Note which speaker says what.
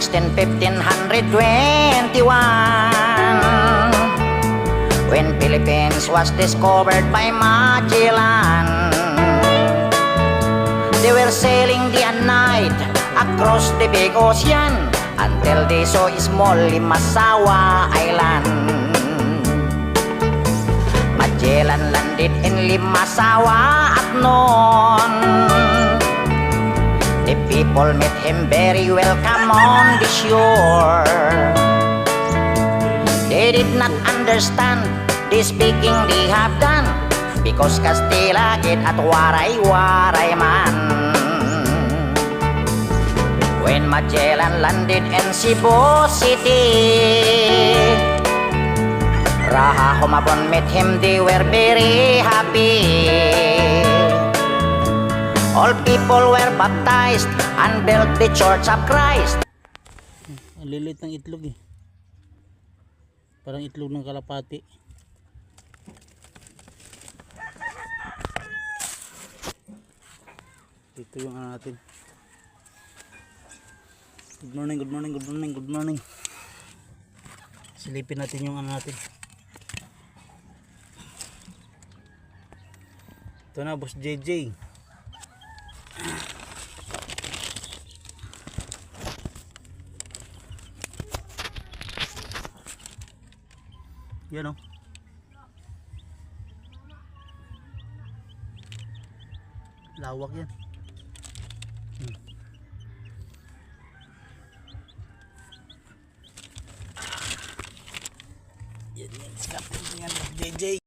Speaker 1: 1521, when Philippines was discovered by Magellan. They were sailing day and night across the big ocean until they saw a small Limasawa Island. Magellan landed in Limasawa at noon. The people met him very welcome on the shore. They did not understand the speaking they have done, because Kastila git at waray-waray man. When Magellan landed in Cebu City, Raha Humabon met him, they were very happy. All people were baptized and built the Church of Christ.
Speaker 2: Ang lilit ng itlog eh. Parang itlog ng kalapati. Dito yung ano natin. Good morning, good morning, good morning, good morning. Silipin natin yung ano natin. Ito na, Boss JJ. Yan o. Lawak yan.